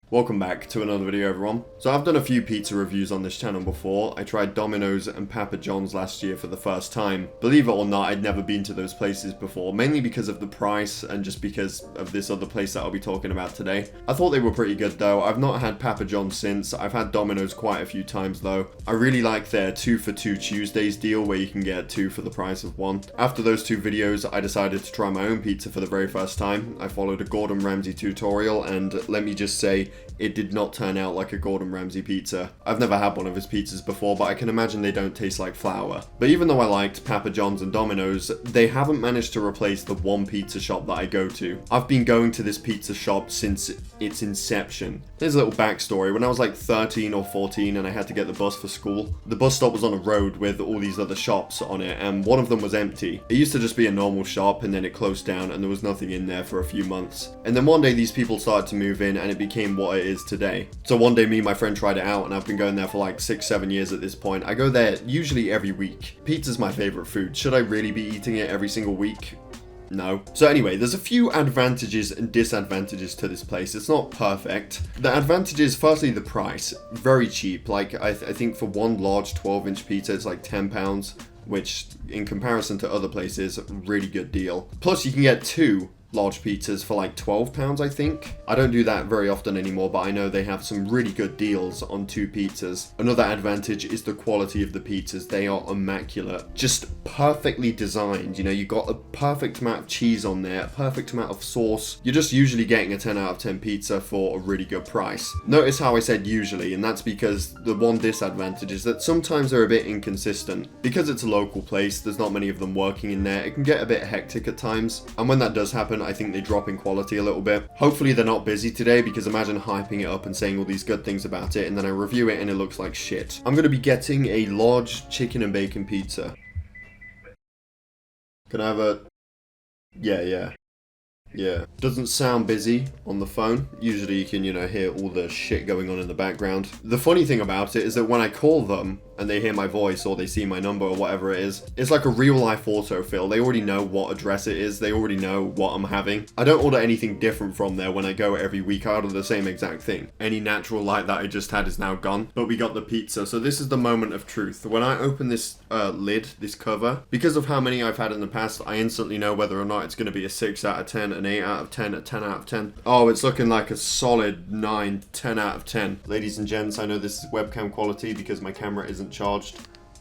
Welcome back to another video, everyone. So I've done a few pizza reviews on this channel before. I tried Domino's and Papa John's last year for the first time. Believe it or not, I'd never been to those places before, mainly because of the price and just because of this other place that I'll be talking about today. I thought they were pretty good though. I've not had Papa John's since. I've had Domino's quite a few times though. I really like their 2 for 2 Tuesdays deal where you can get 2 for the price of 1. After those 2 videos, I decided to try my own pizza for the very first time. I followed a Gordon Ramsay tutorial and let me just say, it did not turn out like a Gordon Ramsay pizza. I've never had one of his pizzas before, but I can imagine they don't taste like flour. But even though I liked Papa John's and Domino's, they haven't managed to replace the one pizza shop that I go to. I've been going to this pizza shop since its inception. Here's a little backstory. When I was like 13 or 14 and I had to get the bus for school, the bus stop was on a road with all these other shops on it, and one of them was empty. It used to just be a normal shop, and then it closed down and there was nothing in there for a few months. And then one day these people started to move in and it became what it is today. So one day me and my friend tried it out, and I've been going there for like 6-7 years at this point. I go there usually every week. Pizza's my favorite food. Should I really be eating it every single week? No. So anyway, there's a few advantages and disadvantages to this place. It's not perfect. The advantages, firstly, the price. Very cheap. Like, I think for one large 12-inch pizza, it's like £10, which in comparison to other places, really good deal. Plus, you can get 2 large pizzas for like £12, I think. I don't do that very often anymore, but I know they have some really good deals on 2 pizzas. Another advantage is the quality of the pizzas. They are immaculate. Just perfectly designed. You know, you got a perfect amount of cheese on there, a perfect amount of sauce. You're just usually getting a 10 out of 10 pizza for a really good price. Notice how I said usually, and that's because the one disadvantage is that sometimes they're a bit inconsistent. Because it's a local place, there's not many of them working in there. It can get a bit hectic at times, and when that does happen, I think they drop in quality a little bit. Hopefully they're not busy today, because imagine hyping it up and saying all these good things about it and then I review it and it looks like shit. I'm going to be getting a large chicken and bacon pizza. Can I have a... Yeah. Doesn't sound busy on the phone. Usually you can, hear all the shit going on in the background. The funny thing about it is that when I call them and they hear my voice or they see my number or whatever it is, it's like a real life autofill. They already know what address it is. They already know what I'm having. I don't order anything different from there when I go every week. I order the same exact thing. Any natural light that I just had is now gone, but we got the pizza. So this is the moment of truth. When I open this lid, this cover, because of how many I've had in the past, I instantly know whether or not it's going to be a 6 out of 10, an 8 out of 10, a 10 out of 10. Oh, it's looking like a solid 9, 10 out of 10. Ladies and gents, I know this is webcam quality because my camera isn't charged,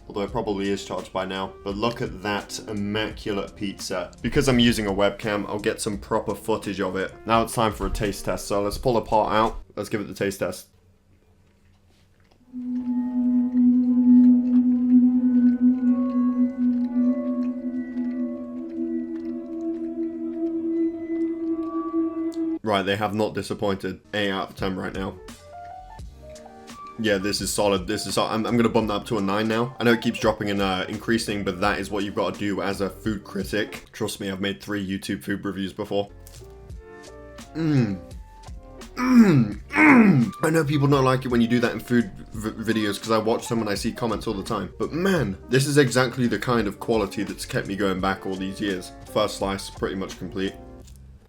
although it probably is charged by now. But look at that immaculate pizza. Because I'm using a webcam, I'll get some proper footage of it. Now it's time for a taste test, so let's pull the part out. Let's give it the taste test. Right, they have not disappointed. 8 out of 10 right now. Yeah, this is solid. I'm going to bump that up to a 9 now. I know it keeps dropping and increasing, but that is what you've got to do as a food critic. Trust me, I've made 3 YouTube food reviews before. I know people don't like it when you do that in food videos because I watch them and I see comments all the time. But man, this is exactly the kind of quality that's kept me going back all these years. First slice, pretty much complete.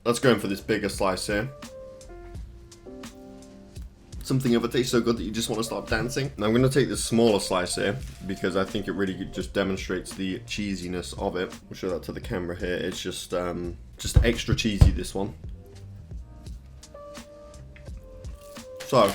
Let's go in for this bigger slice here. Something ever tastes so good that you just want to start dancing. Now I'm going to take this smaller slice here because I think it really just demonstrates the cheesiness of it. We'll show that to the camera here. It's just extra cheesy, this one. So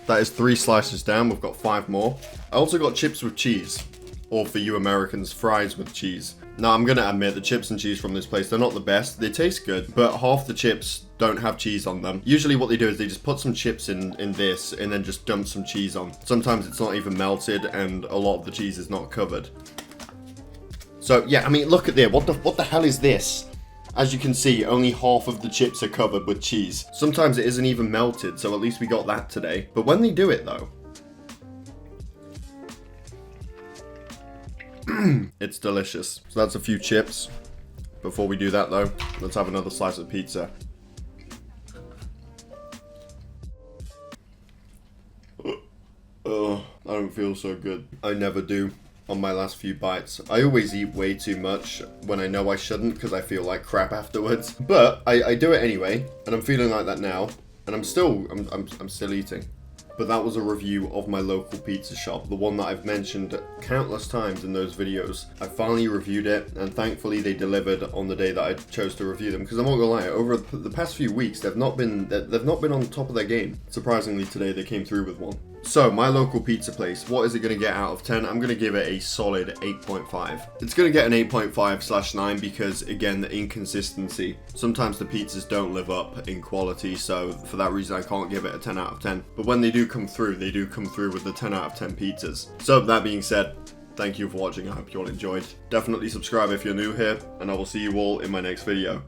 that is 3 slices down. We've got 5 more. I also got chips with cheese, or for you Americans, fries with cheese. Now I'm gonna admit the chips and cheese from this place, they're not the best. They taste good, but half the chips don't have cheese on them. Usually what they do is they just put some chips in this and then just dump some cheese on. Sometimes it's not even melted and a lot of the cheese is not covered. So yeah, I mean, look at there. What the hell is this? As you can see, only half of the chips are covered with cheese. Sometimes it isn't even melted, so at least we got that today. But when they do it though, it's delicious. So that's a few chips. Before we do that though, let's have another slice of pizza. Oh, I don't feel so good. I never do on my last few bites. I always eat way too much when I know I shouldn't because I feel like crap afterwards. But I do it anyway, and I'm feeling like that now. And and I'm still eating. But that was a review of my local pizza shop, the one that I've mentioned countless times in those videos. I finally reviewed it, and thankfully they delivered on the day that I chose to review them. Because I'm not gonna lie, over the past few weeks, they've not been on top of their game. Surprisingly, today they came through with one. So, my local pizza place, what is it going to get out of 10? I'm going to give it a solid 8.5. It's going to get an 8.5/9 because, again, the inconsistency. Sometimes the pizzas don't live up in quality, so for that reason I can't give it a 10 out of 10. But when they do come through with the 10 out of 10 pizzas. So, that being said, thank you for watching. I hope you all enjoyed. Definitely subscribe if you're new here, and I will see you all in my next video.